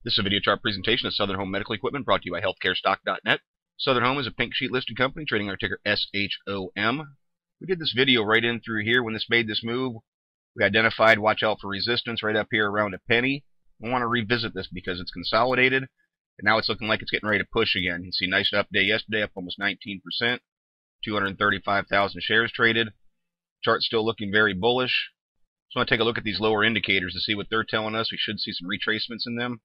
This is a video chart presentation of Southern Home Medical Equipment brought to you by healthcarestock.net. Southern Home is a pink sheet listed company trading our ticker SHOM. We did this video right in through here when this made this move. We identified watch out for resistance right up here around a penny. We want to revisit this because it's consolidated and now it's looking like it's getting ready to push again. You can see nice up day yesterday, up almost 19%, 235,000 shares traded. Chart's still looking very bullish. So I want to take a look at these lower indicators to see what they're telling us. We should see some retracements in them.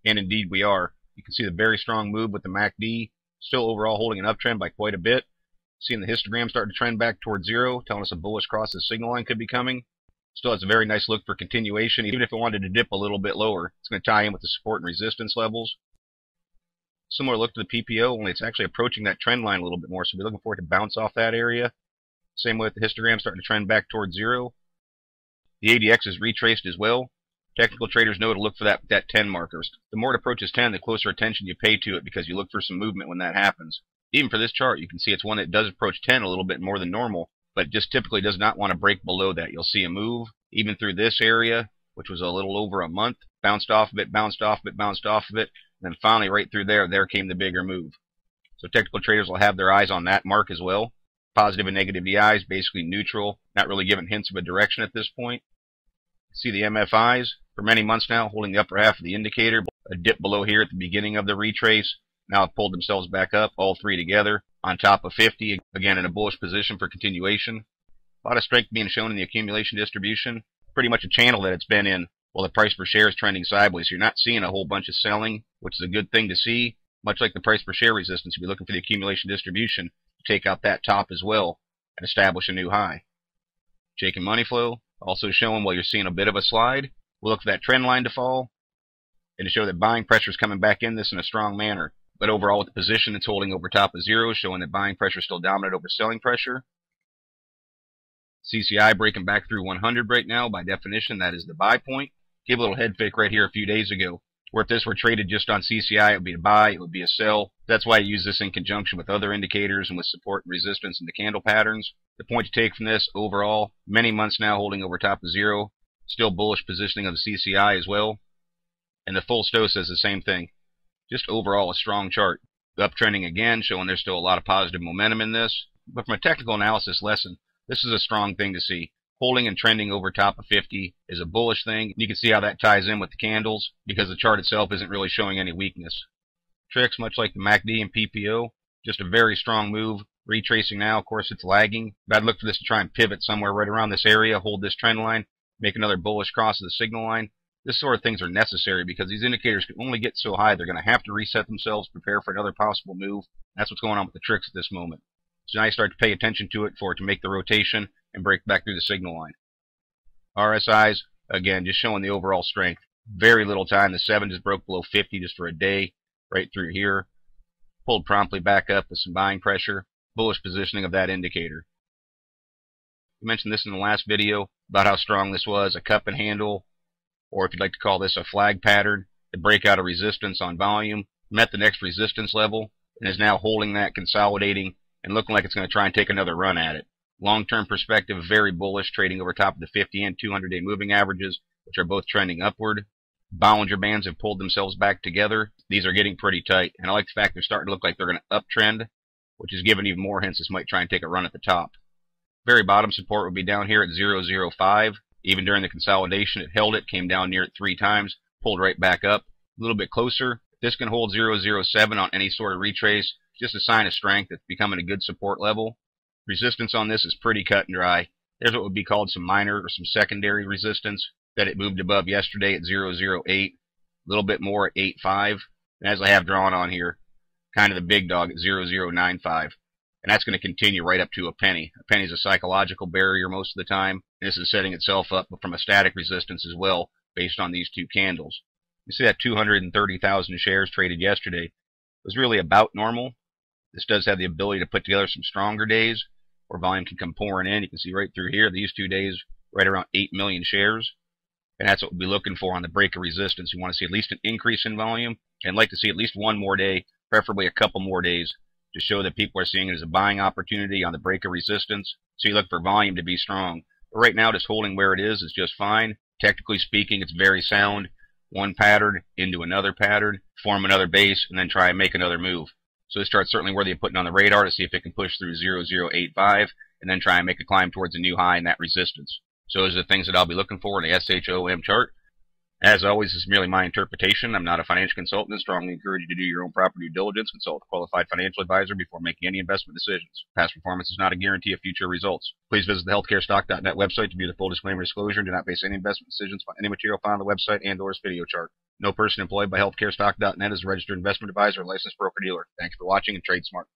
And indeed we are. You can see the very strong move with the MACD, still overall holding an uptrend by quite a bit. Seeing the histogram starting to trend back towards zero, telling us a bullish cross the signal line could be coming. Still has a very nice look for continuation. Even if it wanted to dip a little bit lower, it's going to tie in with the support and resistance levels. Similar look to the PPO, only it's actually approaching that trend line a little bit more, so we're looking for it to bounce off that area. Same way with the histogram starting to trend back towards zero. The ADX is retraced as well. Technical traders know to look for that 10 markers. The more it approaches 10, the closer attention you pay to it because you look for some movement when that happens. Even for this chart, you can see it's one that does approach 10 a little bit more than normal, but it just typically does not want to break below that. You'll see a move even through this area, which was a little over a month, bounced off of it, bounced off of it, bounced off of it, and then finally right through there came the bigger move. So technical traders will have their eyes on that mark as well. Positive and negative DIs, basically neutral, not really giving hints of a direction at this point. See the MFIs for many months now holding the upper half of the indicator. A dip below here at the beginning of the retrace. Now have pulled themselves back up, all three together on top of 50. Again in a bullish position for continuation. A lot of strength being shown in the accumulation distribution. Pretty much a channel that it's been in while the price per share is trending sideways. So you're not seeing a whole bunch of selling, which is a good thing to see. Much like the price per share resistance, you'll be looking for the accumulation distribution to take out that top as well and establish a new high. Shaking money flow. Also showing while you're seeing a bit of a slide. We'll look for that trend line to fall and to show that buying pressure is coming back in this in a strong manner. But overall with the position it's holding over top of zero, showing that buying pressure is still dominant over selling pressure. CCI breaking back through 100 right now. By definition, that is the buy point. Gave a little head fake right here a few days ago, where if this were traded just on CCI, it would be a buy, it would be a sell. That's why I use this in conjunction with other indicators and with support and resistance in the candle patterns. The point to take from this, overall, many months now holding over top of zero. Still bullish positioning of the CCI as well. And the full STO says the same thing. Just overall a strong chart. Uptrending again, showing there's still a lot of positive momentum in this. But from a technical analysis lesson, this is a strong thing to see. Holding and trending over top of 50 is a bullish thing. You can see how that ties in with the candles because the chart itself isn't really showing any weakness. Tricks, much like the MACD and PPO, just a very strong move. Retracing now, of course it's lagging. But I'd look for this to try and pivot somewhere right around this area, hold this trend line, make another bullish cross of the signal line. This sort of things are necessary because these indicators can only get so high. They're going to have to reset themselves, prepare for another possible move. That's what's going on with the tricks at this moment. So now you start to pay attention to it for it to make the rotation and break back through the signal line. RSIs, again, just showing the overall strength. Very little time. The 7 just broke below 50 just for a day, right through here. Pulled promptly back up with some buying pressure. Bullish positioning of that indicator. We mentioned this in the last video about how strong this was, a cup and handle, or if you'd like to call this a flag pattern, to break out a resistance on volume, met the next resistance level, and is now holding that, consolidating, and looking like it's going to try and take another run at it. Long-term perspective, very bullish, trading over top of the 50 and 200-day moving averages, which are both trending upward. Bollinger Bands have pulled themselves back together. These are getting pretty tight, and I like the fact they're starting to look like they're going to uptrend, which is giving even more hints this might try and take a run at the top. Very bottom support would be down here at 0.05. Even during the consolidation, it held it, came down near it 3 times, pulled right back up. A little bit closer. If this can hold 0.07 on any sort of retrace, just a sign of strength. It's becoming a good support level. Resistance on this is pretty cut and dry. There's what would be called some minor or some secondary resistance that it moved above yesterday at 0.08. A little bit more at 8.5. And as I have drawn on here, kind of the big dog at 0.095. And that's going to continue right up to a penny. A penny is a psychological barrier most of the time. This is setting itself up from a static resistance as well based on these two candles. You see that 230,000 shares traded yesterday was really about normal. This does have the ability to put together some stronger days where volume can come pouring in. You can see right through here, these 2 days, right around 8 million shares. And that's what we'll be looking for on the break of resistance. You want to see at least an increase in volume and like to see at least one more day, preferably a couple more days, to show that people are seeing it as a buying opportunity on the break of resistance. So you look for volume to be strong. But right now, just holding where it is just fine. Technically speaking, it's very sound. one pattern into another pattern, form another base, and then try and make another move. So this chart's certainly worthy of putting on the radar to see if it can push through 0085 and then try and make a climb towards a new high in that resistance. So those are the things that I'll be looking for in the SHOM chart. As always, this is merely my interpretation. I'm not a financial consultant and strongly encourage you to do your own proper due diligence. Consult a qualified financial advisor before making any investment decisions. Past performance is not a guarantee of future results. Please visit the healthcarestock.net website to view the full disclaimer disclosure and do not base any investment decisions on any material found on the website and/or this video chart. No person employed by healthcarestock.net is a registered investment advisor or licensed broker-dealer. Thanks for watching and trade smart.